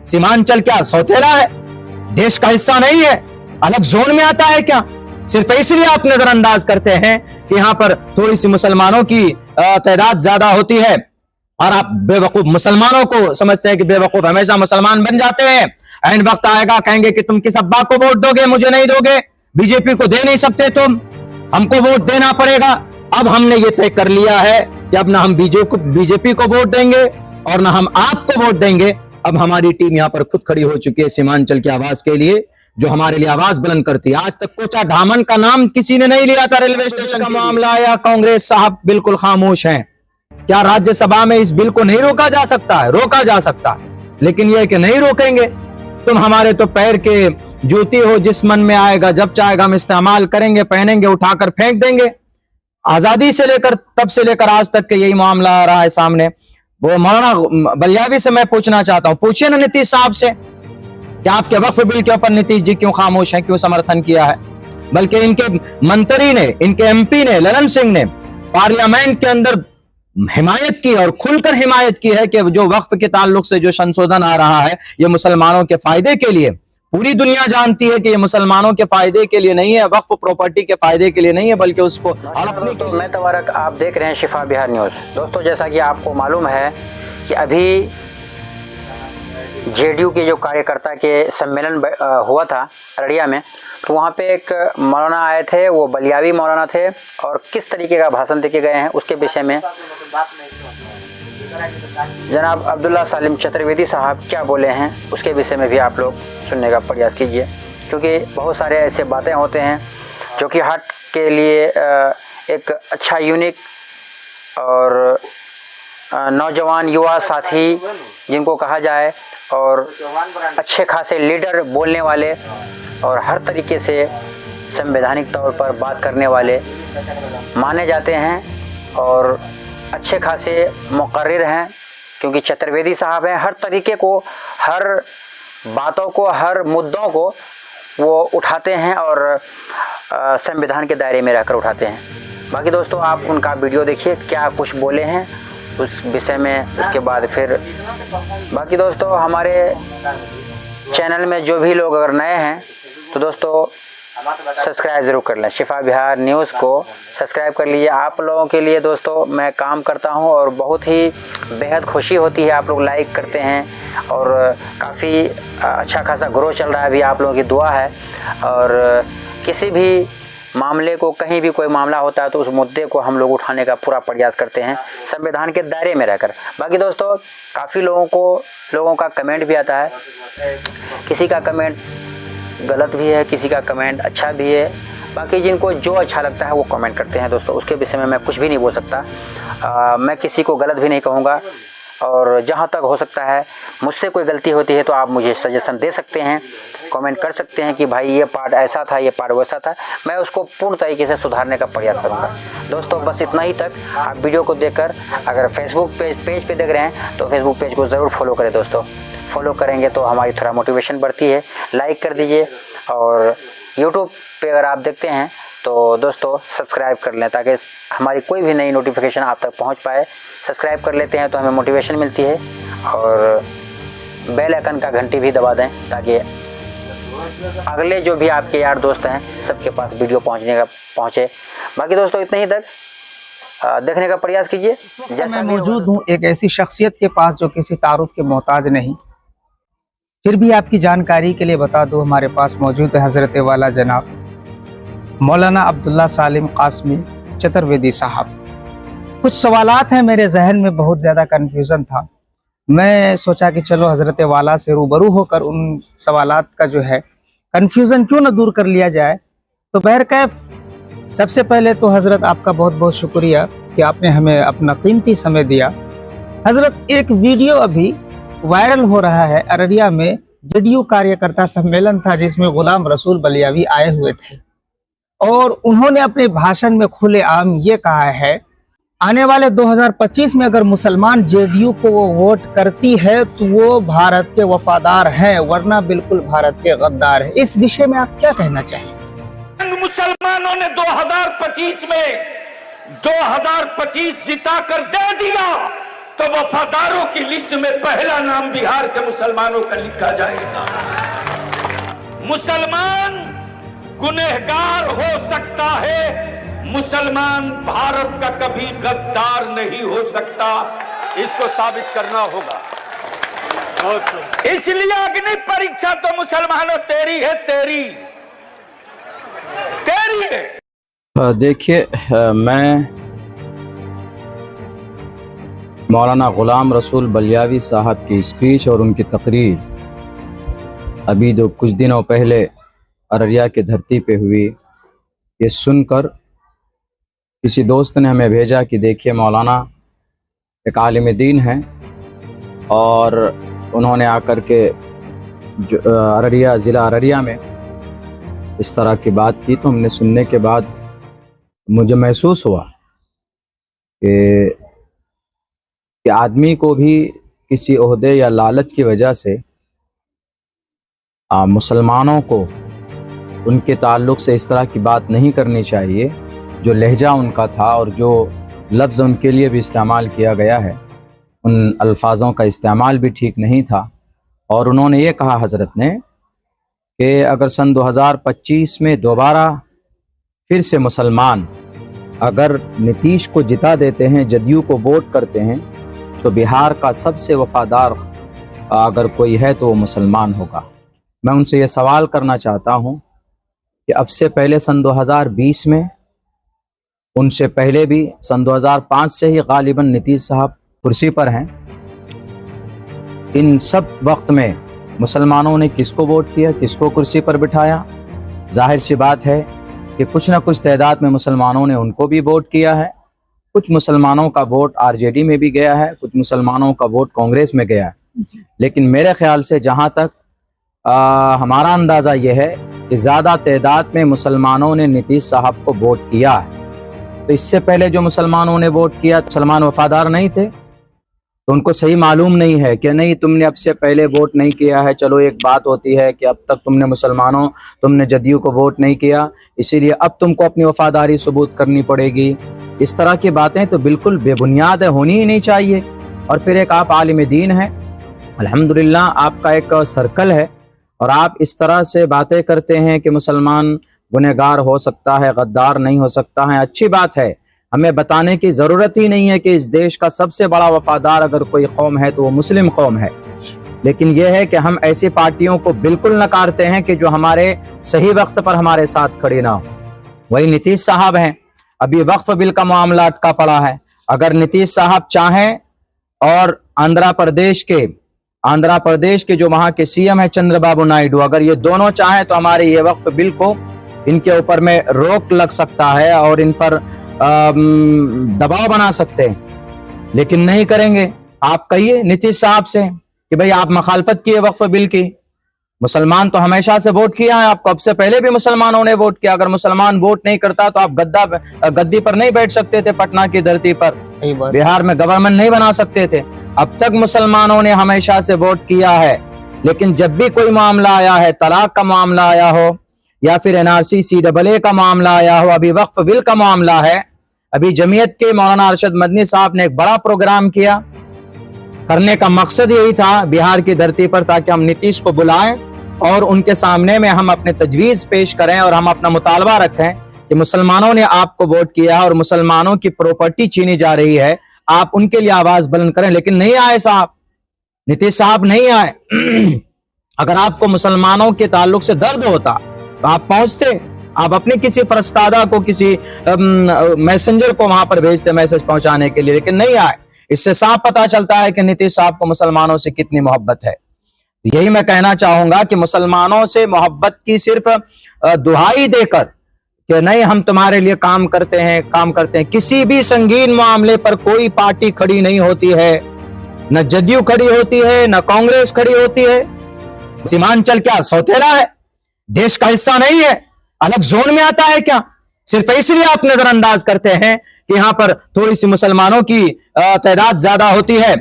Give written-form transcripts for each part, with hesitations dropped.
सीमांचल क्या सौतेला है? देश का हिस्सा नहीं है? अलग जोन में आता है क्या? सिर्फ इसलिए आप नजरअंदाज करते हैं कि यहाँ पर थोड़ी सी मुसलमानों की तादाद ज्यादा होती है और आप बेवकूफ मुसलमानों को समझते हैं कि बेवकूफ हमेशा मुसलमान बन जाते हैं। एंड वक्त आएगा कहेंगे कि तुम किस अब्बा को वोट दोगे, मुझे नहीं दोगे, बीजेपी को दे नहीं सकते तुम, हमको वोट देना पड़ेगा। अब हमने ये तय कर लिया है कि अब ना हम बीजेपी को वोट देंगे और ना हम आपको वोट देंगे। अब हमारी टीम यहाँ पर खुद खड़ी हो चुकी है सीमांचल की आवाज के लिए, जो हमारे लिए आवाज बुलंद करती है। आज तक कोचा ढामन का नाम किसी ने नहीं लिया था रेलवे स्टेशन का मामला, या कांग्रेस साहब बिल्कुल खामोश हैं। क्या राज्यसभा में इस बिल को नहीं रोका जा सकता है? रोका जा सकता है, लेकिन यह कि नहीं रोकेंगे। तुम हमारे तो पैर के जूती हो, जिस मन में आएगा जब चाहेगा हम इस्तेमाल करेंगे, पहनेंगे, उठाकर फेंक देंगे। आजादी से लेकर तब से लेकर आज तक के यही मामला आ रहा है सामने। वो मौलाना बलियावी से मैं पूछना चाहता हूं, पूछिए ना नीतीश साहब से कि आपके वक्फ बिल के ऊपर नीतीश जी क्यों खामोश हैं, क्यों समर्थन किया है? बल्कि इनके मंत्री ने, इनके एमपी ने, ललन सिंह ने पार्लियामेंट के अंदर हिमायत की और खुलकर हिमायत की है कि जो वक्फ के ताल्लुक से जो संशोधन आ रहा है ये मुसलमानों के फायदे के लिए। पूरी दुनिया जानती है कि ये मुसलमानों के फायदे के लिए नहीं है, वक्फ प्रॉपर्टी के फायदे के लिए नहीं है, बल्कि उसको तो मैं तबारक, आप देख रहे हैं शिफा बिहार न्यूज़। दोस्तों, जैसा कि आपको मालूम है कि अभी जेडीयू के जो कार्यकर्ता के सम्मेलन हुआ था अररिया में, तो वहाँ पे एक मौलाना आए थे, वो बलियावी मौलाना थे, और किस तरीके का भाषण देके गए हैं उसके विषय में जनाब अब्दुल्ला सालिम चतुर्वेदी साहब क्या बोले हैं उसके विषय में भी आप लोग सुनने का प्रयास कीजिए, क्योंकि बहुत सारे ऐसे बातें होते हैं जो कि हट के लिए एक अच्छा यूनिक और नौजवान युवा साथी जिनको कहा जाए, और अच्छे खासे लीडर बोलने वाले और हर तरीके से संवैधानिक तौर पर बात करने वाले माने जाते हैं और अच्छे खासे मुकर्रिर हैं, क्योंकि चतुर्वेदी साहब हैं। हर तरीके को, हर बातों को, हर मुद्दों को वो उठाते हैं और संविधान के दायरे में रहकर उठाते हैं। बाकी दोस्तों, आप उनका वीडियो देखिए क्या कुछ बोले हैं उस विषय में, उसके बाद फिर बाकी दोस्तों हमारे चैनल में जो भी लोग अगर नए हैं तो दोस्तों सब्सक्राइब ज़रूर कर लें, शिफा बिहार न्यूज़ को सब्सक्राइब कर लीजिए। आप लोगों के लिए दोस्तों मैं काम करता हूं और बहुत ही बेहद खुशी होती है, आप लोग लाइक करते हैं और काफ़ी अच्छा खासा ग्रो चल रहा है अभी, आप लोगों की दुआ है। और किसी भी मामले को, कहीं भी कोई मामला होता है तो उस मुद्दे को हम लोग उठाने का पूरा प्रयास करते हैं संविधान के दायरे में रहकर। बाकी दोस्तों, काफ़ी लोगों का कमेंट भी आता है, किसी का कमेंट गलत भी है, किसी का कमेंट अच्छा भी है। बाकी जिनको जो अच्छा लगता है वो कमेंट करते हैं दोस्तों, उसके विषय में मैं कुछ भी नहीं बोल सकता। मैं किसी को गलत भी नहीं कहूँगा, और जहाँ तक हो सकता है मुझसे कोई गलती होती है तो आप मुझे सजेशन दे सकते हैं, कमेंट कर सकते हैं कि भाई ये पार्ट ऐसा था, ये पार्ट वैसा था, मैं उसको पूर्ण तरीके से सुधारने का प्रयास करूँगा। दोस्तों बस इतना ही तक। आप वीडियो को देखकर अगर फेसबुक पेज पे देख रहे हैं तो फेसबुक पेज को ज़रूर फॉलो करें दोस्तों, फॉलो करेंगे तो हमारी थोड़ा मोटिवेशन बढ़ती है। लाइक कर दीजिए, और यूट्यूब पे अगर आप देखते हैं तो दोस्तों सब्सक्राइब कर लें ताकि हमारी कोई भी नई नोटिफिकेशन आप तक पहुंच पाए। सब्सक्राइब कर लेते हैं तो हमें मोटिवेशन मिलती है, और बेल आइकन का घंटी भी दबा दें ताकि अगले जो भी आपके यार दोस्त हैं सबके पास वीडियो पहुंचे। बाकी दोस्तों इतने ही तक, देखने का प्रयास कीजिए। मैं मौजूद हूँ एक ऐसी शख्सियत के पास जो किसी तारुफ के मोहताज नहीं। फिर भी आपकी जानकारी के लिए बता दूं, हमारे पास मौजूद है हज़रत वाला जनाब मौलाना अब्दुल्ला सालिम कासमी चतुर्वेदी साहब। कुछ सवालात हैं मेरे जहन में, बहुत ज़्यादा कन्फ्यूज़न था। मैं सोचा कि चलो हज़रत वाला से रूबरू होकर उन सवालात का जो है कन्फ्यूज़न क्यों न दूर कर लिया जाए। तो बहरकैफ सबसे पहले तो हज़रत आपका बहुत बहुत शुक्रिया कि आपने हमें अपना कीमती समय दिया। हज़रत, एक वीडियो अभी वायरल हो रहा है, अररिया में जेडीयू कार्यकर्ता सम्मेलन था जिसमें गुलाम रसूल बलियावी आए हुए थे, और उन्होंने अपने भाषण में खुलेआम ये कहा है आने वाले 2025 में अगर मुसलमान जेडीयू को वो वोट करती है तो वो भारत के वफादार हैं, वरना बिल्कुल भारत के गद्दार है। इस विषय में आप क्या कहना चाहिए? मुसलमानों ने 2025 में 2025 जिता कर दे दिया तो वफादारों की लिस्ट में पहला नाम बिहार के मुसलमानों का लिखा जाएगा। मुसलमान गुनहगार हो सकता है, मुसलमान भारत का कभी गद्दार नहीं हो सकता। इसको साबित करना होगा। इसलिए अग्नि परीक्षा तो मुसलमानों तेरी है, तेरी है। देखिए, मैं मौलाना ग़ुलाम रसूल बलियावी साहब की स्पीच और उनकी तकरीर अभी जो कुछ दिनों पहले अररिया की धरती पे हुई, ये सुनकर किसी दोस्त ने हमें भेजा कि देखिए मौलाना एक आलिम दीन हैं और उन्होंने आकर के अररिया ज़िला अररिया में इस तरह की बात की। तो हमने सुनने के बाद मुझे महसूस हुआ कि आदमी को भी किसी ओहदे या लालच की वजह से मुसलमानों को उनके ताल्लुक़ से इस तरह की बात नहीं करनी चाहिए। जो लहजा उनका था और जो लफ्ज़ उनके लिए भी इस्तेमाल किया गया है, उन अल्फाजों का इस्तेमाल भी ठीक नहीं था। और उन्होंने ये कहा हज़रत ने कि अगर सन 2025 में दोबारा फिर से मुसलमान अगर नीतीश को जिता देते हैं, जदयू को वोट करते हैं, तो बिहार का सबसे वफादार अगर कोई है तो वो मुसलमान होगा। मैं उनसे ये सवाल करना चाहता हूँ कि अब से पहले सन 2020 में, उनसे पहले भी सन 2005 से ही गालिबन नीतीश साहब कुर्सी पर हैं। इन सब वक्त में मुसलमानों ने किसको वोट किया, किसको कुर्सी पर बिठाया? जाहिर सी बात है कि कुछ ना कुछ तादाद में मुसलमानों ने उनको भी वोट किया है। कुछ मुसलमानों का वोट आरजेडी में भी गया है, कुछ मुसलमानों का वोट कांग्रेस में गया है। लेकिन मेरे ख्याल से जहाँ तक हमारा अंदाज़ा ये है कि ज़्यादा तादाद में मुसलमानों ने नीतीश साहब को वोट किया है। तो इससे पहले जो मुसलमानों ने वोट किया, मुसलमान वफादार नहीं थे, तो उनको सही मालूम नहीं है कि नहीं तुमने अब से पहले वोट नहीं किया है। चलो एक बात होती है कि अब तक तुमने जदयू को वोट नहीं किया, इसीलिए अब तुमको अपनी वफादारी सबूत करनी पड़ेगी। इस तरह की बातें तो बिल्कुल बेबुनियाद होनी ही नहीं चाहिए। और फिर एक आप आलिम दीन हैं, अल्हम्दुलिल्लाह आपका एक सर्कल है, और आप इस तरह से बातें करते हैं कि मुसलमान गुनहगार हो सकता है, गद्दार नहीं हो सकता है। अच्छी बात है, हमें बताने की ज़रूरत ही नहीं है कि इस देश का सबसे बड़ा वफादार अगर कोई कौम है तो वो मुस्लिम कौम है। लेकिन यह है कि हम ऐसी पार्टियों को बिल्कुल नकारते हैं कि जो हमारे सही वक्त पर हमारे साथ खड़ी ना हो। वही नीतीश साहब हैं, अभी वक्फ बिल का मामला अटका पड़ा है। अगर नीतीश साहब चाहें और आंध्र प्रदेश के जो वहाँ के सीएम है चंद्रबाबू नायडू, अगर ये दोनों चाहें तो हमारे ये वक्फ बिल को इनके ऊपर में रोक लग सकता है और इन पर दबाव बना सकते हैं। लेकिन नहीं करेंगे। आप कहिए नीतीश साहब से कि भाई आप मखालफत किए वक्फ बिल की। मुसलमान तो हमेशा से वोट किया है आपको, अब से पहले भी मुसलमानों ने वोट किया। अगर मुसलमान वोट नहीं करता तो आप गद्दी पर नहीं बैठ सकते थे, पटना की धरती पर बिहार में गवर्नमेंट नहीं बना सकते थे। अब तक मुसलमानों ने हमेशा से वोट किया है। लेकिन जब भी कोई मामला आया है, तलाक का मामला आया हो या फिर NRC CAA का मामला आया हो, अभी वक्फ बिल का मामला है, अभी जमीयत के मौलाना अरशद मदनी साहब ने एक बड़ा प्रोग्राम किया। करने का मकसद यही था बिहार की धरती पर, ताकि हम नीतीश को बुलाएं और उनके सामने में हम अपने तजवीज़ पेश करें और हम अपना मुतालबा रखें कि मुसलमानों ने आपको वोट किया और मुसलमानों की प्रॉपर्टी छीनी जा रही है, आप उनके लिए आवाज बुलंद करें। लेकिन नहीं आए साहब, नीतीश साहब नहीं आए। अगर आपको मुसलमानों के ताल्लुक से दर्द होता तो आप पहुंचते, आप अपने किसी फरस्तादा को, किसी मैसेंजर को वहां पर भेजते मैसेज पहुंचाने के लिए, लेकिन नहीं आए। इससे साफ पता चलता है कि नीतीश साहब को मुसलमानों से कितनी मोहब्बत है। यही मैं कहना चाहूंगा कि मुसलमानों से मोहब्बत की सिर्फ दुहाई देकर कि नहीं हम तुम्हारे लिए काम करते हैं, किसी भी संगीन मामले पर कोई पार्टी खड़ी नहीं होती है, न जदयू खड़ी होती है, न कांग्रेस खड़ी होती है। सीमांचल क्या सौतेला है? देश का हिस्सा नहीं है? अलग जोन में आता है क्या? सिर्फ इसलिए आप नजरअंदाज करते हैं कि यहां पर थोड़ी सी मुसलमानों की तादाद ज्यादा होती है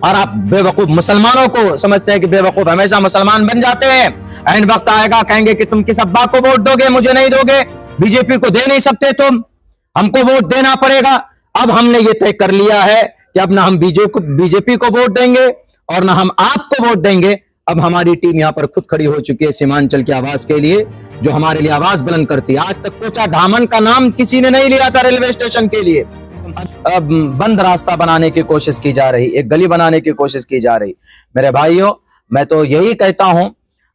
और आप बेवकूफ मुसलमानों को समझते हैं कि बेवकूफ हमेशा मुसलमान बन जाते हैं। ऐन वक्त आएगा कहेंगे कि तुम किस अब्बा को वोट दोगे, मुझे नहीं दोगे, बीजेपी को दे नहीं सकते तुम, हमको वोट देना पड़ेगा। अब हमने ये तय कर लिया है कि अब ना हम बीजेपी को वोट देंगे और ना हम आपको वोट देंगे। अब हमारी टीम यहाँ पर खुद खड़ी हो चुकी है सीमांचल की आवाज के लिए, जो हमारे लिए आवाज बुलंद करती है। आज तक कोचा धामन का नाम किसी ने नहीं लिया था रेलवे स्टेशन के लिए। अब बंद रास्ता बनाने की कोशिश की जा रही, एक गली बनाने की कोशिश की जा रही। मेरे भाइयों, मैं तो यही कहता हूं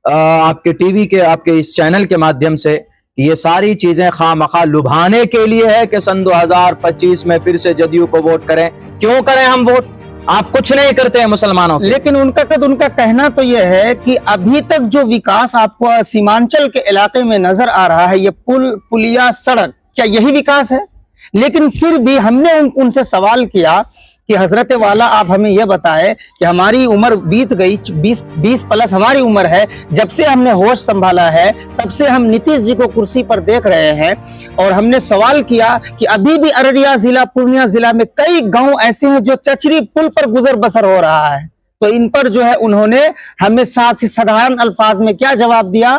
आपके टीवी के, आपके इस चैनल के माध्यम से, ये सारी चीजें खामखा लुभाने के लिए है कि सन 2025 में फिर से जदयू को वोट करें। क्यों करें हम वोट? आप कुछ नहीं करते हैं मुसलमानों के। लेकिन उनका कहना तो यह है कि अभी तक जो विकास आपको सीमांचल के इलाके में नजर आ रहा है, ये पुलिया, सड़क, क्या यही विकास है? लेकिन फिर भी हमने उनसे सवाल किया कि हजरत वाला आप हमें यह बताएं कि हमारी उम्र बीत गई, 20 प्लस हमारी उम्र है, जब से हमने होश संभाला है तब से हम नीतीश जी को कुर्सी पर देख रहे हैं। और हमने सवाल किया कि अभी भी अररिया जिला, पूर्णिया जिला में कई गांव ऐसे हैं जो चचरी पुल पर गुजर बसर हो रहा है। तो इन पर जो है उन्होंने हमें साधारण अल्फाज में क्या जवाब दिया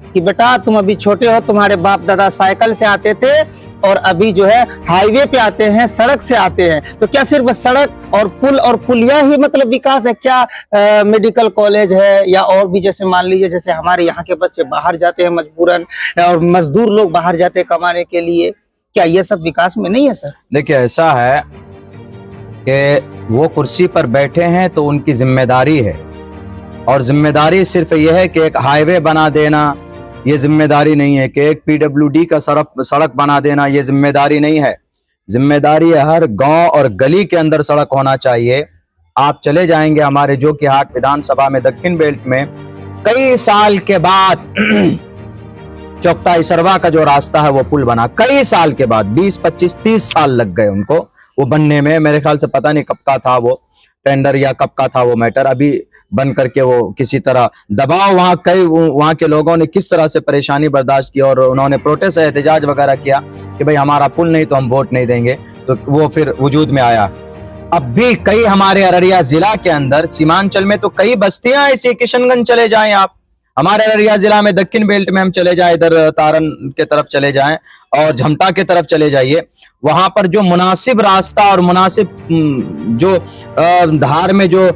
कि बेटा तुम अभी छोटे हो, तुम्हारे बाप दादा साइकिल से आते थे और अभी जो है हाईवे पे आते हैं, सड़क से आते हैं। तो क्या सिर्फ सड़क और पुल और पुलिया ही मतलब विकास है क्या? मेडिकल कॉलेज है या और भी, जैसे मान लीजिए जैसे हमारे यहाँ के बच्चे बाहर जाते हैं मजबूरन, और मजदूर लोग बाहर जाते हैं कमाने के लिए, क्या ये सब विकास में नहीं है सर? देखिए, ऐसा है कि वो कुर्सी पर बैठे हैं तो उनकी जिम्मेदारी है, और जिम्मेदारी सिर्फ यह है कि एक हाईवे बना देना, ये जिम्मेदारी नहीं है कि एक पीडब्ल्यूडी का सड़क बना देना, ये जिम्मेदारी नहीं है। जिम्मेदारी है हर गांव और गली के अंदर सड़क होना चाहिए। आप चले जाएंगे हमारे जोकीहाट विधानसभा में, दक्षिण बेल्ट में कई साल के बाद चौकता इसरवा का जो रास्ता है वो पुल बना, कई साल के बाद, 20, 25, 30 साल लग गए उनको वो बनने में। मेरे ख्याल से पता नहीं कब का था वो टेंडर या कब का था वो मैटर, अभी बन करके वो किसी तरह दबाव, वहाँ के लोगों ने किस तरह से परेशानी बर्दाश्त की और उन्होंने प्रोटेस्ट एहतजाज वगैरह किया कि भाई हमारा पुल नहीं तो हम वोट नहीं देंगे, तो वो फिर वजूद में आया। अब भी कई हमारे अररिया जिला के अंदर, सीमांचल में तो कई बस्तियां ऐसी, किशनगंज चले जाएं आप, हमारे अररिया जिला में दक्षिण बेल्ट में हम चले जाएं, इधर तारन के तरफ चले जाएं और झमटा के तरफ चले जाइए, वहां पर जो मुनासिब रास्ता और मुनासिब जो धार में जो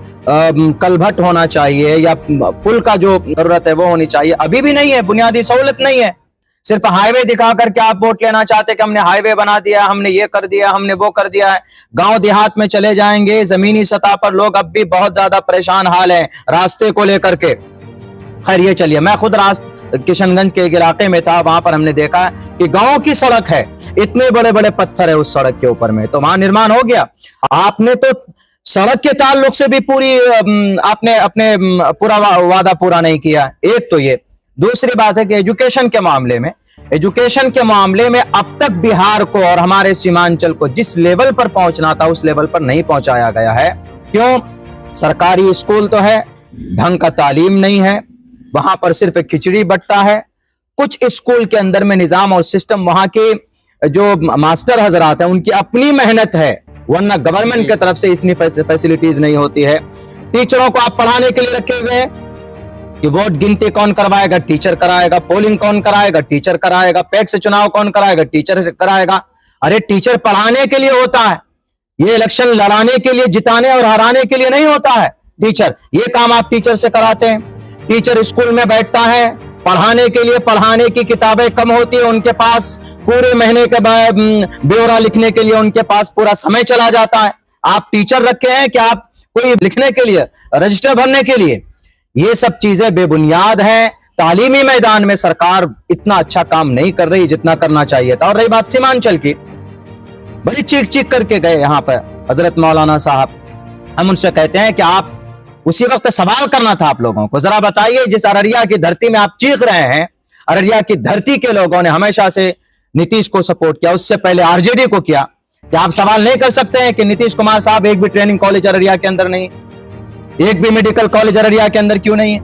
कलभट होना चाहिए या पुल का जो जरूरत है वो होनी चाहिए, अभी भी नहीं है। बुनियादी सहूलत नहीं है। सिर्फ हाईवे दिखा करके आप वोट लेना चाहते कि हमने हाईवे बना दिया, हमने ये कर दिया, हमने वो कर दिया है। गांव देहात में चले जाएंगे, जमीनी सतह पर लोग अब भी बहुत ज्यादा परेशान हाल है रास्ते को लेकर के। खैर ये चलिए, मैं खुद किशनगंज के एक इलाके में था, वहां पर हमने देखा कि गांव की सड़क है, इतने बड़े बड़े पत्थर है उस सड़क के ऊपर में, तो वहां निर्माण हो गया। आपने तो सड़क के ताल्लुक से भी पूरी आपने अपने पूरा वादा पूरा नहीं किया। एक तो ये, दूसरी बात है कि एजुकेशन के मामले में अब तक बिहार को और हमारे सीमांचल को जिस लेवल पर पहुंचना था उस लेवल पर नहीं पहुंचाया गया है। क्यों? सरकारी स्कूल तो है, ढंग का तालीम नहीं है, वहां पर सिर्फ खिचड़ी बंटता है। कुछ स्कूल के अंदर में निजाम और सिस्टम, वहां के जो मास्टर हजरात हैं उनकी अपनी मेहनत है, वरना गवर्नमेंट की तरफ से इतनी फैसिलिटीज नहीं होती है। टीचरों को आप पढ़ाने के लिए रखे हुए हैं कि वोट गिनती कौन करवाएगा? टीचर कराएगा। पोलिंग कौन कराएगा? टीचर कराएगा। पैक्स चुनाव कौन कराएगा? टीचर कराएगा। अरे टीचर पढ़ाने के लिए होता है, ये इलेक्शन लड़ाने के लिए, जिताने और हराने के लिए नहीं होता है टीचर। ये काम आप टीचर से कराते हैं। टीचर स्कूल में बैठता है पढ़ाने के लिए, पढ़ाने की किताबें कम होती है उनके पास, पूरे महीने के ब्यौरा लिखने के लिए उनके पास पूरा समय चला जाता है। आप टीचर रखे हैं कि आप कोई लिखने के लिए, रजिस्टर भरने के लिए? ये सब चीजें बेबुनियाद हैं। तालीमी मैदान में सरकार इतना अच्छा काम नहीं कर रही जितना करना चाहिए था। और रही बात सीमांचल की, बड़ी चीख चीख करके गए यहाँ पर हजरत मौलाना साहब। हम उनसे कहते हैं कि आप उसी वक्त सवाल करना था आप लोगों को, जरा बताइए जिस अररिया की धरती में आप चीख रहे हैं, अररिया की धरती के लोगों ने हमेशा से नीतीश को सपोर्ट किया, उससे पहले आरजेडी को किया, क्या आप सवाल नहीं कर सकते हैं कि नीतीश कुमार साहब एक भी ट्रेनिंग कॉलेज अररिया के अंदर नहीं, एक भी मेडिकल कॉलेज अररिया के अंदर क्यों नहीं है,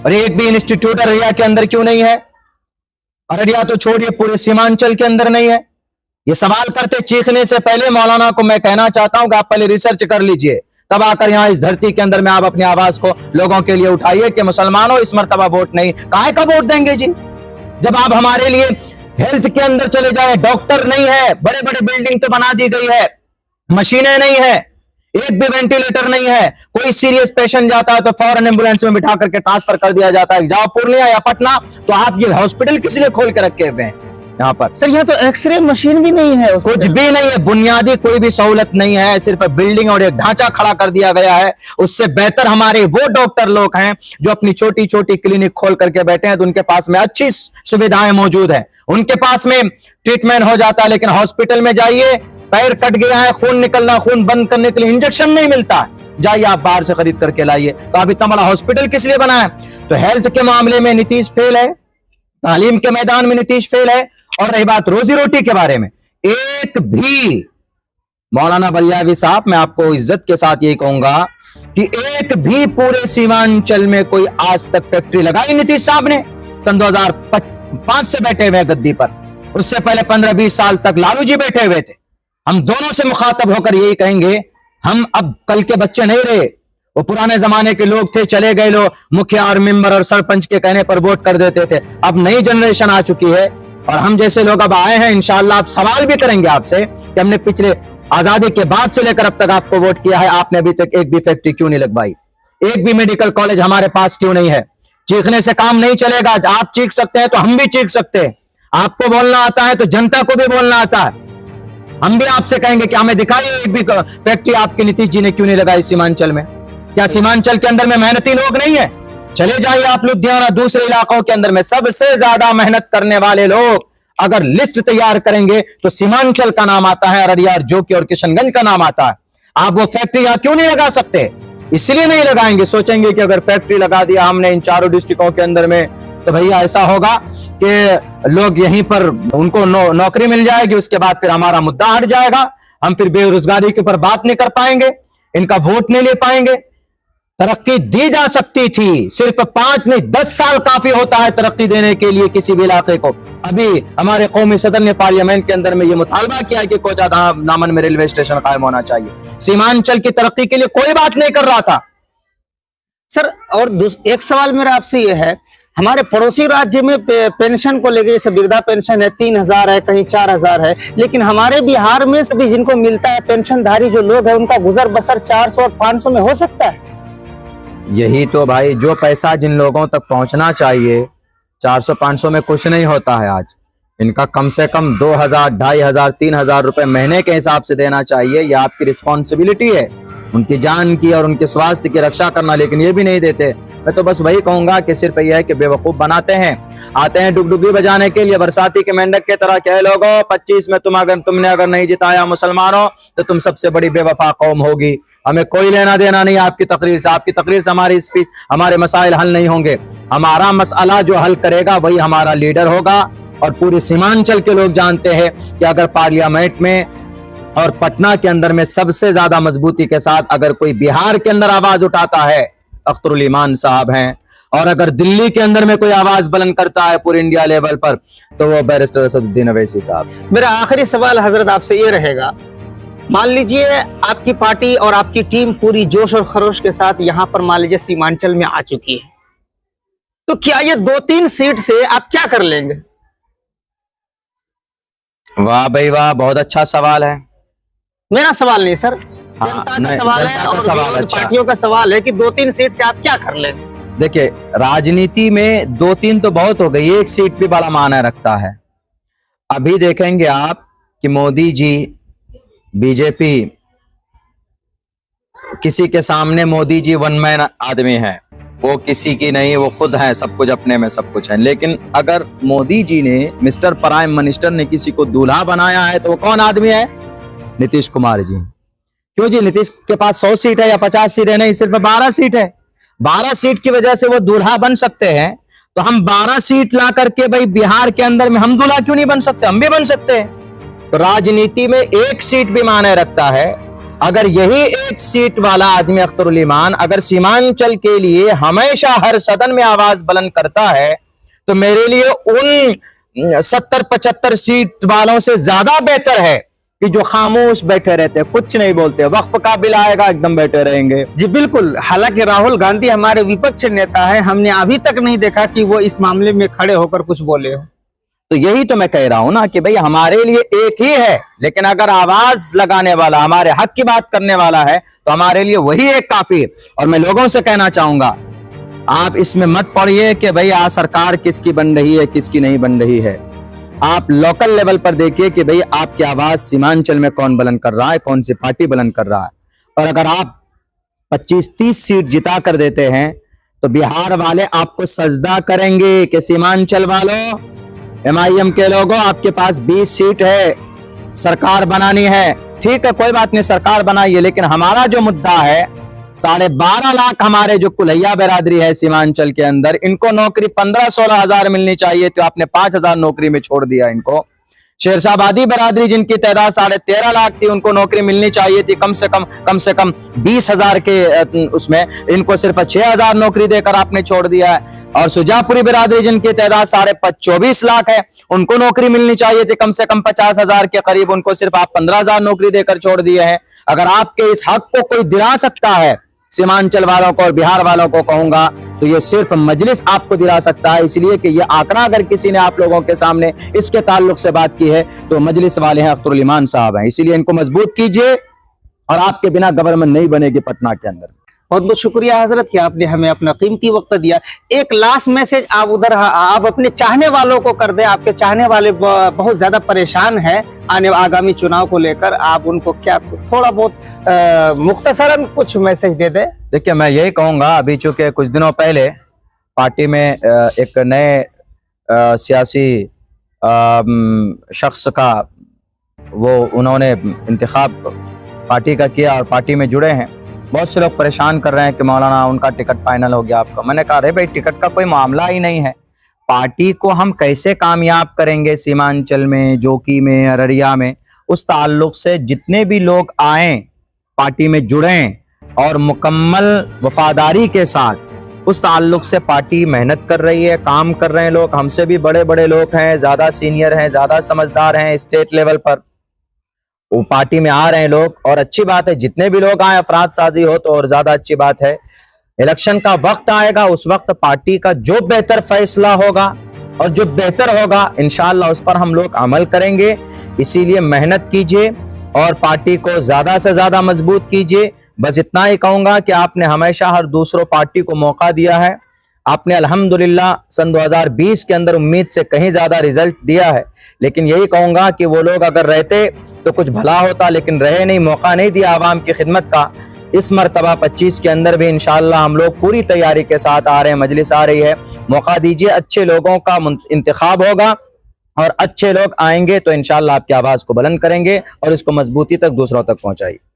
और एक भी इंस्टीट्यूट अररिया के अंदर क्यों नहीं है? अररिया तो छोड़िए, पूरे सीमांचल के अंदर नहीं है। ये सवाल करते चीखने से पहले मौलाना को मैं कहना चाहता हूं कि आप पहले रिसर्च कर लीजिए, तब आकर यहाँ इस धरती के अंदर में आप अपनी आवाज को लोगों के लिए उठाइए कि मुसलमानों इस मर्तबा वोट नहीं। काहे का वोट देंगे जी? जब आप हमारे लिए हेल्थ के अंदर चले जाए, डॉक्टर नहीं है, बड़े बड़े बिल्डिंग तो बना दी गई है, मशीनें नहीं है, एक भी वेंटिलेटर नहीं है। कोई सीरियस पेशेंट जाता है तो फौरन एम्बुलेंस में बिठा करके ट्रांसफर कर दिया जाता है, जाओ पूर्णिया या पटना। तो आप ये हॉस्पिटल किस लिए खोल के रखे हुए हैं यहाँ पर? सर यहाँ तो एक्सरे मशीन भी नहीं है, कुछ भी नहीं है, बुनियादी कोई भी सहूलत नहीं है, सिर्फ बिल्डिंग और एक ढांचा खड़ा कर दिया गया है। उससे बेहतर हमारे वो डॉक्टर लोग हैं जो अपनी छोटी छोटी क्लिनिक खोल करके बैठे हैं, तो उनके पास में अच्छी सुविधाएं मौजूद है, उनके पास में ट्रीटमेंट हो जाता है। लेकिन हॉस्पिटल में जाइए, पैर कट गया है, खून निकलना, खून बंद करने के लिए इंजेक्शन नहीं मिलता है, जाइए आप बाहर से खरीद करके लाइए। तो आप इतना बड़ा हॉस्पिटल किस लिए बना है? तो हेल्थ के मामले में नीतीश फेल है, तालीम के मैदान में नीतीश फेल है। और रही बात रोजी रोटी के बारे में, एक भी मौलाना बलियावी साहब, मैं आपको इज्जत के साथ यही कहूंगा कि एक भी पूरे सीमांचल में कोई आज तक फैक्ट्री लगाई नीतीश साहब ने। सन 2005 से बैठे हुए गद्दी पर, उससे पहले 15-20 साल तक लालू जी बैठे हुए थे। हम दोनों से मुखातब होकर यही कहेंगे, हम अब कल के बच्चे नहीं रहे। वो पुराने जमाने के लोग थे, चले गए लोग, मुखिया और मेंबर और सरपंच के कहने पर वोट कर देते थे। अब नई जनरेशन आ चुकी है और हम जैसे लोग अब आए हैं। इंशाअल्लाह आप सवाल भी करेंगे आपसे कि हमने पिछले आजादी के बाद से लेकर अब तक आपको वोट किया है, आपने अभी तक एक भी फैक्ट्री क्यों नहीं लगवाई, एक भी मेडिकल कॉलेज हमारे पास क्यों नहीं है? चीखने से काम नहीं चलेगा। आप चीख सकते हैं तो हम भी चीख सकते हैं, आपको बोलना आता है तो जनता को भी बोलना आता है। हम भी आपसे कहेंगे कि हमें दिखाइए एक भी फैक्ट्री आपके नीतीश जी ने क्यों नहीं लगाई सीमांचल में। क्या सीमांचल के अंदर में मेहनती लोग नहीं है? चले जाइए आप लुधियाना, दूसरे इलाकों के अंदर में सबसे ज्यादा मेहनत करने वाले लोग अगर लिस्ट तैयार करेंगे तो सीमांचल का नाम आता है, अररिया, जोकी और किशनगंज का नाम आता है। आप वो फैक्ट्री यहां क्यों नहीं लगा सकते? इसलिए नहीं लगाएंगे, सोचेंगे कि अगर फैक्ट्री लगा दिया हमने इन चारों डिस्ट्रिक्टों के अंदर में तो भैया ऐसा होगा कि लोग यहीं पर उनको नौकरी मिल जाएगी, उसके बाद फिर हमारा मुद्दा हट जाएगा, हम फिर बेरोजगारी के ऊपर बात नहीं कर पाएंगे, इनका वोट नहीं ले पाएंगे। तरक्की दी जा सकती थी, सिर्फ 5 नहीं 10 साल काफी होता है तरक्की देने के लिए किसी भी इलाके को। अभी हमारे कौमी सदर ने पार्लियामेंट के अंदर में ये मुतालबा किया है कि कोचा दामन में रेलवे स्टेशन कायम होना चाहिए। सीमांचल की तरक्की के लिए कोई बात नहीं कर रहा था। सर और एक सवाल मेरा आपसे ये है, हमारे पड़ोसी राज्य में पेंशन को लेकर, जैसे वृद्धा पेंशन है 3000 है, कहीं 4000 है, लेकिन हमारे बिहार में सभी जिनको मिलता है पेंशनधारी जो लोग हैं उनका गुजर बसर 400 और 500 में हो सकता है। यही तो भाई, जो पैसा जिन लोगों तक पहुंचना चाहिए 400-500 में कुछ नहीं होता है। आज इनका कम से कम 2000, 2500, 3000 रुपए महीने के हिसाब से देना चाहिए। यह आपकी रिस्पॉन्सिबिलिटी है उनकी जान की और उनके स्वास्थ्य की रक्षा करना, लेकिन ये भी नहीं देते। मैं तो बस वही कहूंगा कि सिर्फ यह है कि बेवकूफ बनाते हैं, आते हैं डुगडुगी बजाने के लिए बरसाती के मेंढक के तरह। क्या लोगों 25 में तुमने अगर नहीं जिताया मुसलमानों तो तुम सबसे बड़ी बेवफा कौम होगी। हमें कोई लेना देना नहीं आपकी तकरीर से, आपकी तकरीर से हमारी स्पीच, हमारे मसाइल हल नहीं होंगे। हमारा मसला जो हल करेगा वही हमारा लीडर होगा। और पूरे सीमांचल के लोग जानते हैं कि अगर पार्लियामेंट में और पटना के अंदर में सबसे ज्यादा मजबूती के साथ अगर कोई बिहार के अंदर आवाज उठाता है अख्तरुल ईमान साहब हैं, और अगर दिल्ली के अंदर में कोई आवाज बुलंद करता है पूरे इंडिया लेवल पर तो वो बैरिस्टर असदुद्दीन अवैसी साहब। मेरा आखिरी सवाल हजरत आपसे ये रहेगा, मान लीजिए आपकी पार्टी और आपकी टीम पूरी जोश और खरोश के साथ यहाँ पर मान लीजिए सीमांचल में आ चुकी है, तो क्या ये 2-3 सीट से आप क्या कर लेंगे? वाह भाई वाह, बहुत अच्छा सवाल है। मेरा सवाल नहीं सर, हाँ, जनता का सवाल है और सवाल अच्छा। पार्टियों का सवाल है कि 2-3 सीट से आप क्या कर लेंगे? देखिए, राजनीति में 2-3 तो बहुत हो गई, एक सीट भी बड़ा मायने रखता है। अभी देखेंगे आप कि मोदी जी, बीजेपी, किसी के सामने मोदी जी वन मैन आदमी है, वो किसी की नहीं, वो खुद है, सब कुछ अपने में सब कुछ है। लेकिन अगर मोदी जी ने, मिस्टर प्राइम मिनिस्टर ने किसी को दूल्हा बनाया है तो वो कौन आदमी है? नीतीश कुमार जी। क्यों जी? नीतीश के पास 100 सीट है या 50 सीट है? नहीं, सिर्फ 12 सीट है। 12 सीट की वजह से वो दूल्हा बन सकते हैं, तो हम 12 सीट ला करके भाई बिहार के अंदर में हम दूल्हा क्यों नहीं बन सकते? हम भी बन सकते हैं। तो राजनीति में एक सीट भी मायने रखता है। अगर यही एक सीट वाला आदमी अख्तरुल ईमान अगर सीमांचल के लिए हमेशा हर सदन में आवाज बुलंद करता है तो मेरे लिए उन 70-75 सीट वालों से ज्यादा बेहतर है कि जो खामोश बैठे रहते हैं, कुछ नहीं बोलते। वक्फ का बिल आएगा एकदम बैठे रहेंगे। जी बिल्कुल। हालांकि राहुल गांधी हमारे विपक्ष नेता है, हमने अभी तक नहीं देखा कि वो इस मामले में खड़े होकर कुछ बोले हो। तो यही तो मैं कह रहा हूं ना कि भाई हमारे लिए एक ही है, लेकिन अगर आवाज लगाने वाला, हमारे हक की बात करने वाला है, तो हमारे लिए वही एक काफी है। और मैं लोगों से कहना चाहूंगा, आप इसमें मत पड़िए कि भाई आज सरकार किसकी बन रही है, किसकी नहीं बन रही है। आप लोकल लेवल पर देखिए कि भाई आपकी आवाज सीमांचल में कौन बुलंद कर रहा है, कौन सी पार्टी बुलंद कर रहा है। और अगर आप 25-30 सीट जिता कर देते हैं तो बिहार वाले आपको सजदा करेंगे कि सीमांचल वालों, MIM के लोगों, आपके पास 20 सीट है, सरकार बनानी है। ठीक है, कोई बात नहीं, सरकार बनाइए, लेकिन हमारा जो मुद्दा है 12.5 लाख हमारे जो कुलैया बिरादरी है सीमांचल के अंदर, इनको नौकरी 15-16 हजार मिलनी चाहिए, तो आपने 5,000 नौकरी में छोड़ दिया इनको। शेरशाहबादी बिरादरी जिनकी तादाद 13.5 लाख थी, उनको नौकरी मिलनी चाहिए थी कम से कम 20,000 के उसमें, इनको सिर्फ 6,000 नौकरी देकर आपने छोड़ दिया है। और सुजापुरी बिरादरी जिनकी तादाद 24 लाख है, उनको नौकरी मिलनी चाहिए थी कम से कम 50,000 के करीब, उनको सिर्फ आप 15,000 नौकरी देकर छोड़ दिए हैं। अगर आपके इस हक को कोई दिला सकता है सीमांचल वालों को और बिहार वालों को, कहूंगा तो ये सिर्फ मजलिस आपको दिला सकता है। इसलिए कि ये आंकड़ा अगर किसी ने आप लोगों के सामने इसके ताल्लुक से बात की है तो मजलिस वाले हैं, अख्तरुल ईमान साहब हैं। इसलिए इनको मजबूत कीजिए, और आपके बिना गवर्नमेंट नहीं बनेगी पटना के अंदर। बहुत बहुत शुक्रिया हजरत कि आपने हमें अपना कीमती वक्त दिया। एक लास्ट मैसेज आप अपने चाहने वालों को कर दें। आपके चाहने वाले बहुत ज्यादा परेशान हैं आगामी चुनाव को लेकर, आप उनको क्या थोड़ा बहुत मुख्तसरन कुछ मैसेज दे दें। देखिए, मैं यही कहूंगा, अभी चूंकि कुछ दिनों पहले पार्टी में एक नए सियासी शख्स का उन्होंने इंतखाब पार्टी का किया और पार्टी में जुड़े हैं। बहुत से लोग परेशान कर रहे हैं कि मौलाना उनका टिकट फाइनल हो गया आपका। मैंने कहा, अरे भाई, टिकट का कोई मामला ही नहीं है। पार्टी को हम कैसे कामयाब करेंगे सीमांचल में, जोकी में, अररिया में, उस ताल्लुक से जितने भी लोग आए पार्टी में जुड़ें और मुकम्मल वफादारी के साथ, उस ताल्लुक से पार्टी मेहनत कर रही है, काम कर रहे हैं लोग। हमसे भी बड़े बड़े लोग हैं, ज्यादा सीनियर हैं, ज्यादा समझदार हैं स्टेट लेवल पर, वो पार्टी में आ रहे हैं लोग। और अच्छी बात है, जितने भी लोग आए अफराद शादी हो तो और ज्यादा अच्छी बात है। इलेक्शन का वक्त आएगा, उस वक्त पार्टी का जो बेहतर फैसला होगा और जो बेहतर होगा इंशाअल्लाह उस पर हम लोग अमल करेंगे। इसीलिए मेहनत कीजिए और पार्टी को ज्यादा से ज्यादा मजबूत कीजिए। बस इतना ही कहूंगा कि आपने हमेशा हर दूसरों पार्टी को मौका दिया है। आपने अल्हम्दुलिल्लाह सन 2020 के अंदर उम्मीद से कहीं ज्यादा रिजल्ट दिया है, लेकिन यही कहूंगा कि वो लोग अगर रहते तो कुछ भला होता, लेकिन रहे नहीं, मौका नहीं दिया आवाम की खिदमत का। इस मरतबा 25 के अंदर भी इंशाअल्लाह हम लोग पूरी तैयारी के साथ आ रहे हैं, मजलिस आ रही है। मौका दीजिए, अच्छे लोगों का इंतखाब होगा और अच्छे लोग आएंगे तो इंशाअल्लाह आपकी आवाज को बुलंद करेंगे और इसको मजबूती तक दूसरों तक पहुंचाइए।